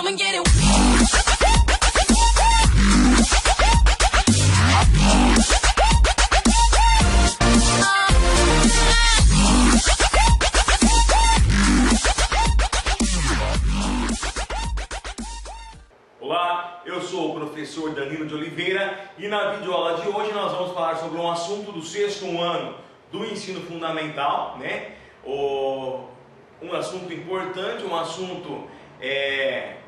I'ma get it. Olá, eu sou o professor Danilo de Oliveira e na videoaula de hoje nós vamos falar sobre um assunto do 6º ano do ensino fundamental, né? Um assunto importante, um assunto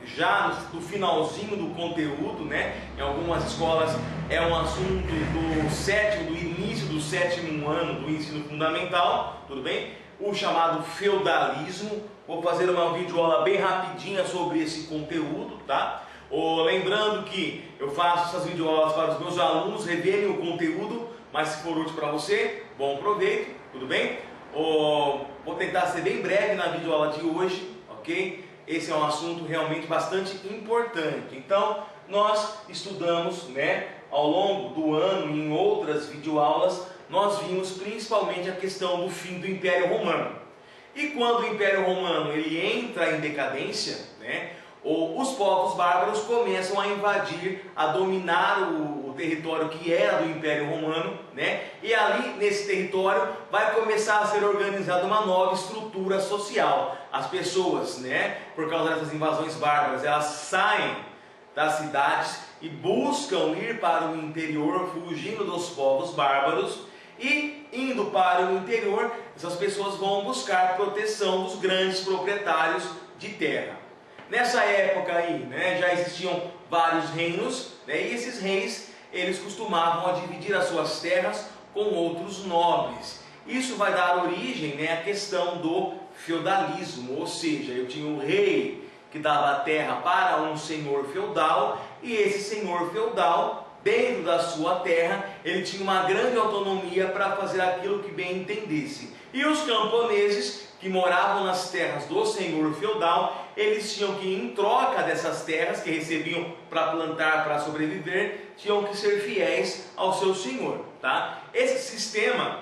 já do finalzinho do conteúdo, né? Em algumas escolas é um assunto do início do 7º ano do ensino fundamental, tudo bem? O chamado feudalismo. Vou fazer uma videoaula bem rapidinha sobre esse conteúdo, tá? Lembrando que eu faço essas videoaulas para os meus alunos reverem o conteúdo, mas se for útil para você, bom proveito, tudo bem? Vou tentar ser bem breve na videoaula de hoje, ok? Esse é um assunto realmente bastante importante. Então, nós estudamos, né, ao longo do ano, em outras videoaulas, nós vimos principalmente a questão do fim do Império Romano. E quando o Império Romano ele entra em decadência, né, os povos bárbaros começam a invadir, a dominar o território que era do Império Romano, né? E ali, nesse território, vai começar a ser organizada uma nova estrutura social. As pessoas, né, por causa dessas invasões bárbaras, elas saem das cidades e buscam ir para o interior, fugindo dos povos bárbaros. E indo para o interior, essas pessoas vão buscar proteção dos grandes proprietários de terra. Nessa época aí, né, já existiam vários reinos, né, e esses reis eles costumavam a dividir as suas terras com outros nobres. Isso vai dar origem, né, à questão do feudalismo, ou seja, eu tinha um rei que dava a terra para um senhor feudal, e esse senhor feudal, dentro da sua terra, ele tinha uma grande autonomia para fazer aquilo que bem entendesse. E os camponeses que moravam nas terras do senhor feudal, eles tinham que, em troca dessas terras que recebiam para plantar, para sobreviver, tinham que ser fiéis ao seu senhor, tá? Esse sistema,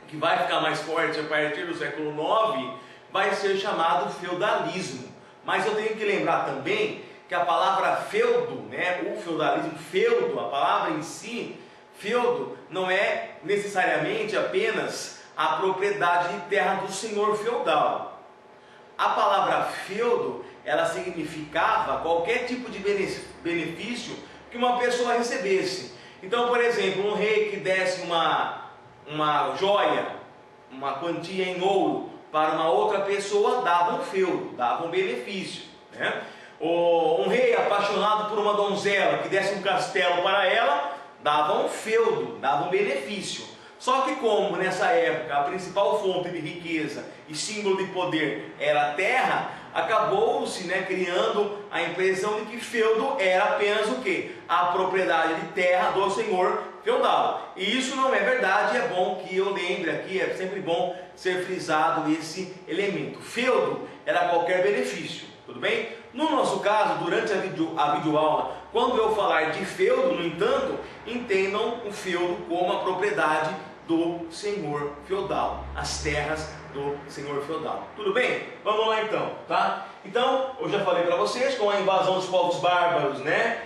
que vai ficar mais forte a partir do século IX, vai ser chamado feudalismo. Mas eu tenho que lembrar também que a palavra feudo, né, o feudalismo, feudo, a palavra em si, feudo, não é necessariamente apenas a propriedade de terra do senhor feudal. A palavra feudo, ela significava qualquer tipo de benefício que uma pessoa recebesse. Então, por exemplo, um rei que desse uma joia, uma quantia em ouro para uma outra pessoa, dava um feudo, dava um benefício, né? Ou um rei apaixonado por uma donzela que desse um castelo para ela, dava um feudo, dava um benefício. Só que como nessa época a principal fonte de riqueza e símbolo de poder era a terra, acabou-se, né, criando a impressão de que feudo era apenas o quê? A propriedade de terra do senhor feudal. E isso não é verdade, é bom que eu lembre aqui, é sempre bom ser frisado esse elemento. Feudo era qualquer benefício, tudo bem? No nosso caso, durante a videoaula, quando eu falar de feudo, no entanto, entendam o feudo como a propriedade do senhor feudal, as terras do senhor feudal. Tudo bem? Vamos lá então, tá? Então, eu já falei para vocês, com a invasão dos povos bárbaros, né?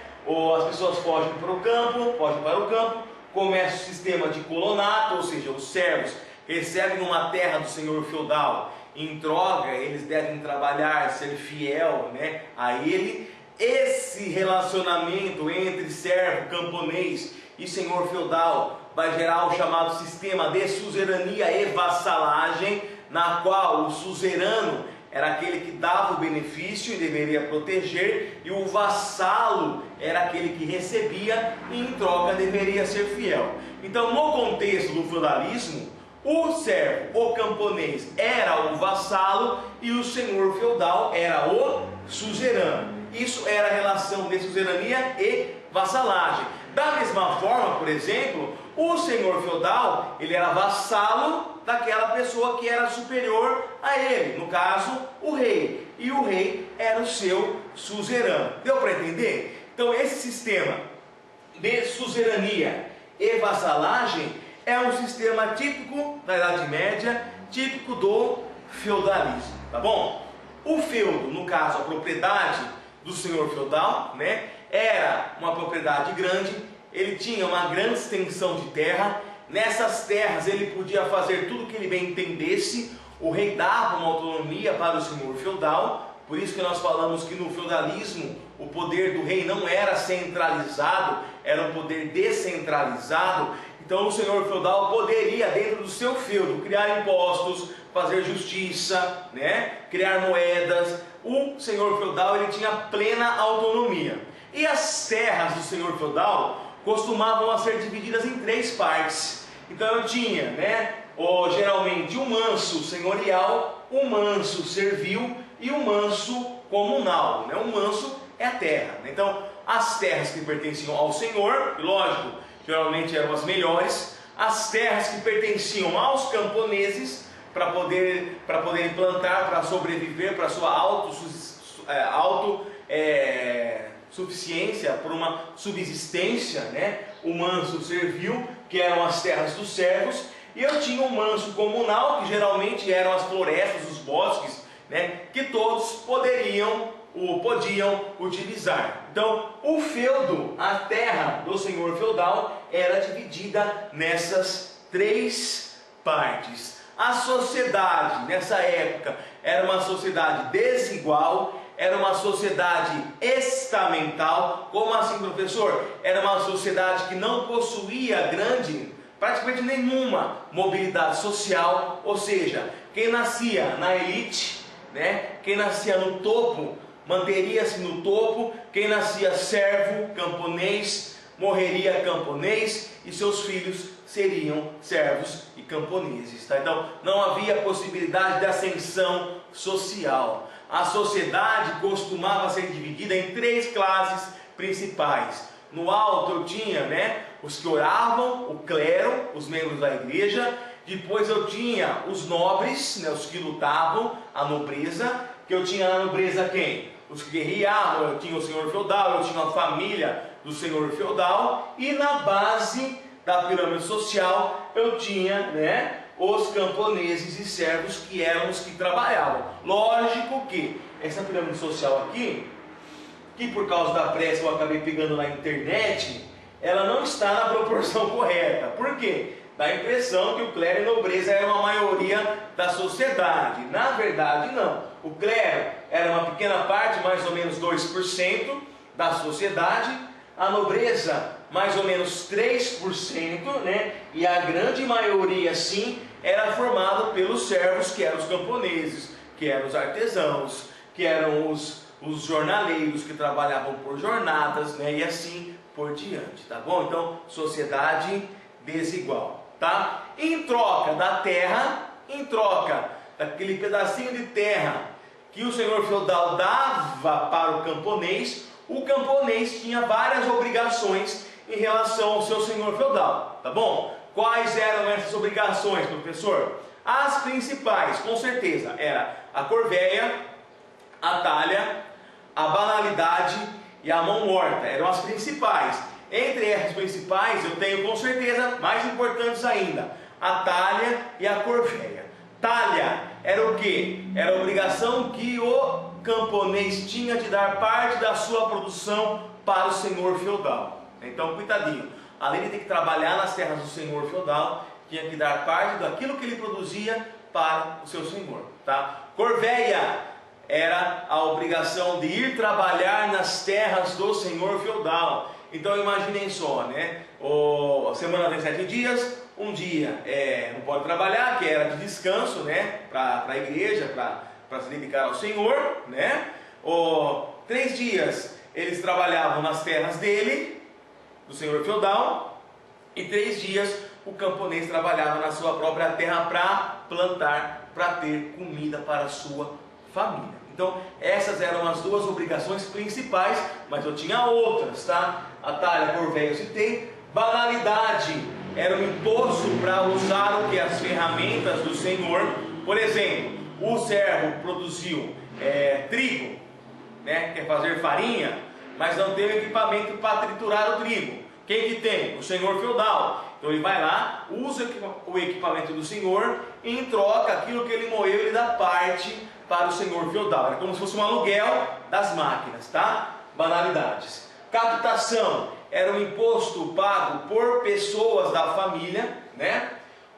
As pessoas fogem para o campo, começa o sistema de colonato, ou seja, os servos recebem uma terra do senhor feudal, em troca eles devem trabalhar, ser fiel, né, a ele. Esse relacionamento entre servo, camponês e senhor feudal vai gerar o chamado sistema de suzerania e vassalagem, na qual o suzerano era aquele que dava o benefício e deveria proteger, e o vassalo era aquele que recebia e em troca deveria ser fiel. Então, no contexto do feudalismo, o servo, o camponês, era o vassalo e o senhor feudal era o suzerano. Isso era a relação de suzerania e vassalagem. Da mesma forma, por exemplo, o senhor feudal, ele era vassalo daquela pessoa que era superior a ele, no caso, o rei. E o rei era o seu suzerano. Deu para entender? Então, esse sistema de suzerania e vassalagem é um sistema típico da Idade Média, típico do feudalismo, tá bom? O feudo, no caso, a propriedade do senhor feudal, né? Era uma propriedade grande, ele tinha uma grande extensão de terra. Nessas terras ele podia fazer tudo o que ele bem entendesse. O rei dava uma autonomia para o senhor feudal. Por isso que nós falamos que no feudalismo o poder do rei não era centralizado, era um poder descentralizado. Então o senhor feudal poderia, dentro do seu feudo, criar impostos, fazer justiça, né? Criar moedas. O senhor feudal ele tinha plena autonomia. E as terras do senhor feudal costumavam a ser divididas em 3 partes. Então eu tinha, né, geralmente um manso senhorial, um manso servil e um manso comunal, né? Um manso é a terra. Então as terras que pertenciam ao senhor, lógico, geralmente eram as melhores. As terras que pertenciam aos camponeses, para poderem plantar, para sobreviver, para sua suficiência, por uma subsistência, né? O manso servil, que eram as terras dos servos, e eu tinha o manso comunal, que geralmente eram as florestas, os bosques, né? Que todos podiam utilizar. Então, o feudo, a terra do senhor feudal, era dividida nessas 3 partes. A sociedade, nessa época, era uma sociedade desigual, era uma sociedade estamental. Como assim, professor? Era uma sociedade que não possuía praticamente nenhuma mobilidade social, ou seja, quem nascia na elite, né? Quem nascia no topo, manteria-se no topo. Quem nascia servo, camponês, morreria camponês, e seus filhos seriam servos e camponeses, tá? Então não havia possibilidade de ascensão social. A sociedade costumava ser dividida em 3 classes principais. No alto eu tinha, né, os que oravam, o clero, os membros da igreja. Depois eu tinha os nobres, né, os que lutavam, a nobreza. Que eu tinha na nobreza quem? Os que guerreavam. Eu tinha o senhor feudal, eu tinha a família do senhor feudal. E na base da pirâmide social eu tinha, né, os camponeses e servos, que eram os que trabalhavam. Lógico que essa pirâmide social aqui, que por causa da pressa eu acabei pegando na internet, ela não está na proporção correta. Por quê? Dá a impressão que o clero e a nobreza eram a maioria da sociedade. Na verdade não. O clero era uma pequena parte, mais ou menos 2% da sociedade. A nobreza mais ou menos 3%, né? E a grande maioria sim era formado pelos servos, que eram os camponeses, que eram os artesãos, que eram os jornaleiros, que trabalhavam por jornadas, né? E assim por diante, tá bom? Então, sociedade desigual, tá? Em troca da terra, em troca daquele pedacinho de terra que o senhor feudal dava para o camponês tinha várias obrigações em relação ao seu senhor feudal, tá bom? Quais eram essas obrigações, professor? As principais, com certeza, era a corvéia, a talha, a banalidade e a mão morta. Eram as principais. Entre essas principais, eu tenho com certeza mais importantes ainda: a talha e a corvéia. Talha era o que? Era a obrigação que o camponês tinha de dar parte da sua produção para o senhor feudal. Então, cuidadinho, além de ter que trabalhar nas terras do senhor feudal, tinha que dar parte daquilo que ele produzia para o seu senhor, tá? Corvéia era a obrigação de ir trabalhar nas terras do senhor feudal. Então imaginem só, né? A semana tem 7 dias, um dia não pode trabalhar, que era de descanso, né? Para a igreja, para se dedicar ao Senhor, né? 3 dias eles trabalhavam nas terras dele, do senhor feudal, e 3 dias o camponês trabalhava na sua própria terra para plantar, para ter comida para a sua família. Então essas eram as 2 obrigações principais, mas eu tinha outras, tá? A talha, a corvéia eu citei. Banalidade era um imposto para usar o que? As ferramentas do senhor. Por exemplo, o servo produziu trigo, né? Quer fazer farinha, mas não tem o equipamento para triturar o trigo. Quem que tem? O senhor feudal. Então ele vai lá, usa o equipamento do senhor, e em troca, aquilo que ele moeu, ele dá parte para o senhor feudal. Era como se fosse um aluguel das máquinas, tá? Banalidades. Captação era um imposto pago por pessoas da família, né?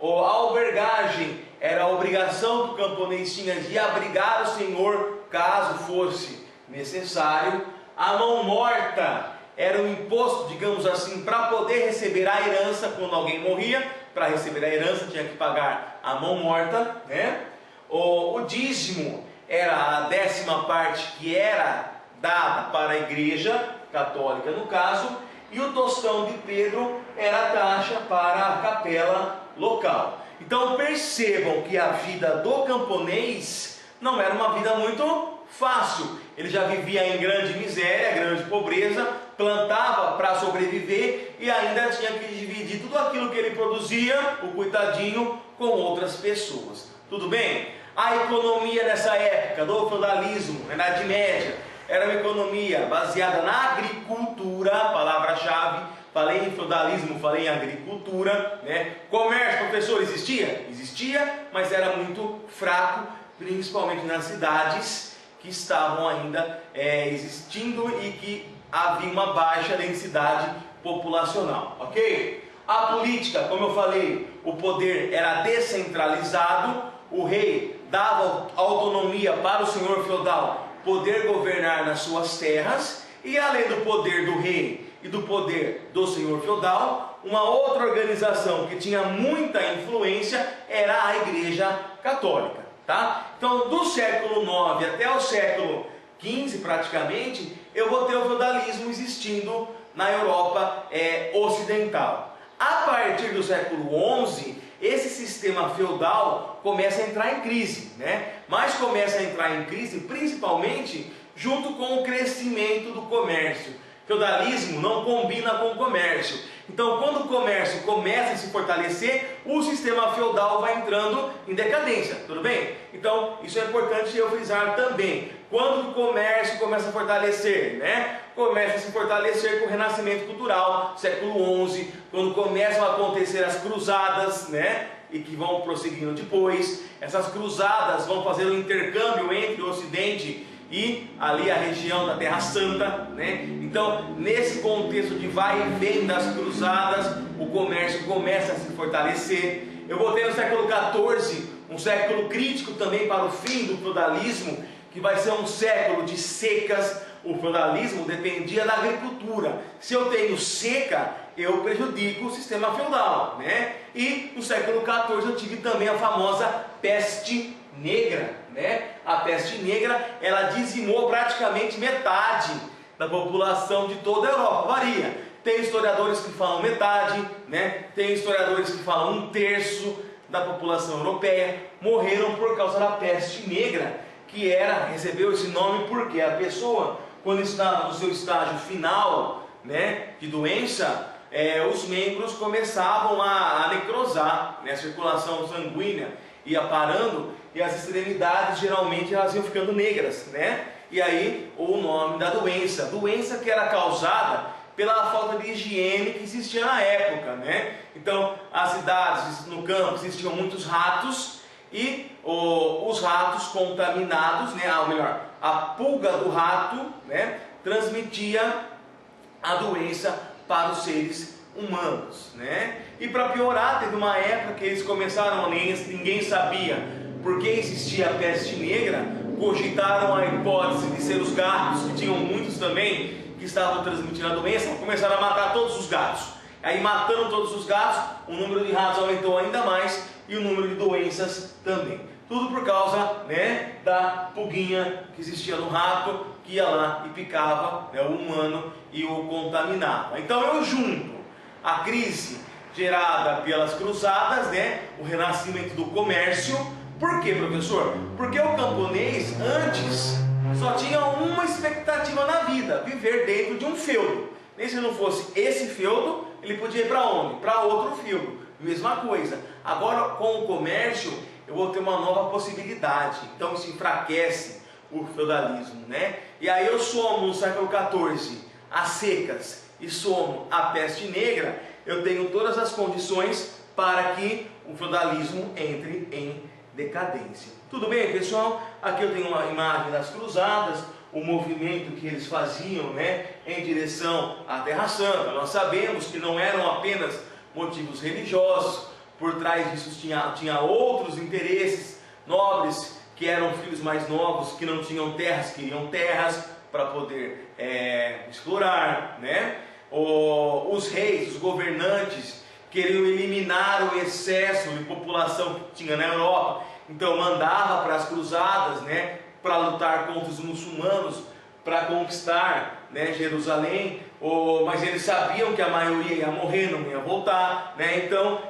A albergagem era a obrigação que o camponês tinha de abrigar o senhor caso fosse necessário. A mão morta era um imposto, digamos assim, para poder receber a herança quando alguém morria. Para receber a herança tinha que pagar a mão morta, né? O dízimo era a 10ª parte que era dada para a igreja católica no caso, e o tostão de Pedro era a taxa para a capela local. Então percebam que a vida do camponês não era uma vida muito fácil. Ele já vivia em grande miséria, grande pobreza, plantava para sobreviver e ainda tinha que dividir tudo aquilo que ele produzia, o coitadinho, com outras pessoas. Tudo bem? A economia nessa época do feudalismo, na Idade Média, era uma economia baseada na agricultura, palavra-chave. Falei em feudalismo, falei em agricultura, né? Comércio, professor, existia? Existia, mas era muito fraco, principalmente nas cidades que estavam ainda existindo e que havia uma baixa densidade populacional, ok? A política, como eu falei, o poder era descentralizado, o rei dava autonomia para o senhor feudal poder governar nas suas terras, e além do poder do rei e do poder do senhor feudal, uma outra organização que tinha muita influência era a Igreja Católica, tá? Então, do século IX até o século XV, praticamente, eu vou ter o feudalismo existindo na Europa ocidental. A partir do século XI, esse sistema feudal começa a entrar em crise, né? Mas começa a entrar em crise principalmente junto com o crescimento do comércio. Feudalismo não combina com o comércio. Então, quando o comércio começa a se fortalecer, o sistema feudal vai entrando em decadência, tudo bem? Então, isso é importante eu frisar também. Quando o comércio começa a fortalecer, né? Começa a se fortalecer com o renascimento cultural, século XI, quando começam a acontecer as cruzadas, né? E que vão prosseguindo depois. Essas cruzadas vão fazer um intercâmbio entre o Ocidente e ali a região da Terra Santa, né? Então, nesse contexto de vai e vem das cruzadas, o comércio começa a se fortalecer. Eu vou ter no século XIV, um século crítico também para o fim do feudalismo, que vai ser um século de secas. O feudalismo dependia da agricultura. Se eu tenho seca, eu prejudico o sistema feudal, né? E no século XIV eu tive também a famosa peste negra, né? A peste negra, ela dizimou praticamente metade da população de toda a Europa. Varia. Tem historiadores que falam metade, né? Tem historiadores que falam 1/3 da população europeia morreram por causa da peste negra, que recebeu esse nome porque a pessoa, quando estava no seu estágio final, né, de doença, os membros começavam a necrosar, né? A circulação sanguínea ia parando e as extremidades geralmente elas iam ficando negras, né? E aí o nome da doença que era causada pela falta de higiene que existia na época, né? Então, as cidades, no campo, existiam muitos ratos e os ratos contaminados, né? Ou melhor, a pulga do rato, né? Transmitia a doença para os seres humanos, né? E para piorar, teve uma época que eles começaram, ninguém sabia por que existia a peste negra, cogitaram a hipótese de ser os gatos, que tinham muitos também, que estavam transmitindo a doença, começaram a matar todos os gatos. Aí, matando todos os gatos, o número de ratos aumentou ainda mais e o número de doenças também. Tudo por causa, né, da pulguinha que existia no rato, que ia lá e picava, né, o humano e o contaminava. Então eu junto a crise gerada pelas cruzadas, né, o renascimento do comércio. Por quê, professor? Porque o camponês antes só tinha uma expectativa na vida: viver dentro de um feudo. E se não fosse esse feudo, ele podia ir para onde? Para outro feudo. Mesma coisa. Agora, com o comércio, eu vou ter uma nova possibilidade. Então isso enfraquece o feudalismo, né? E aí eu somo no século XIV as secas e somo a peste negra, eu tenho todas as condições para que o feudalismo entre em decadência. Tudo bem, pessoal? Aqui eu tenho uma imagem das cruzadas, o movimento que eles faziam, né, em direção à Terra Santa. Nós sabemos que não eram apenas motivos religiosos, por trás disso tinha outros interesses nobres, que eram filhos mais novos, que não tinham terras, queriam terras para poder explorar, né? Os reis, os governantes, queriam eliminar o excesso de população que tinha na Europa, então mandava para as cruzadas, né, para lutar contra os muçulmanos, para conquistar, né, Jerusalém, mas eles sabiam que a maioria ia morrer, não ia voltar, né? Então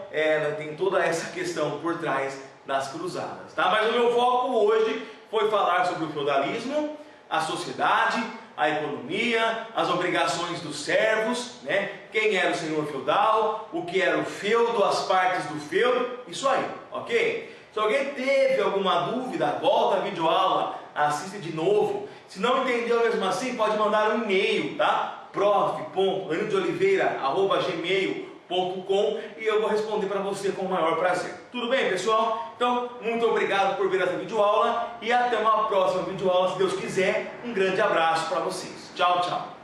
tem toda essa questão por trás das cruzadas, tá? Mas o meu foco hoje foi falar sobre o feudalismo, a sociedade, a economia, as obrigações dos servos, né? Quem era o senhor feudal, o que era o feudo, as partes do feudo, isso aí, ok? Se alguém teve alguma dúvida, volta a videoaula, assiste de novo. Se não entendeu mesmo assim, pode mandar um e-mail, tá? prof.anildeoliveira@gmail.com e eu vou responder para você com o maior prazer. Tudo bem, pessoal? Então, muito obrigado por ver essa videoaula e até uma próxima videoaula, se Deus quiser. Um grande abraço para vocês. Tchau, tchau.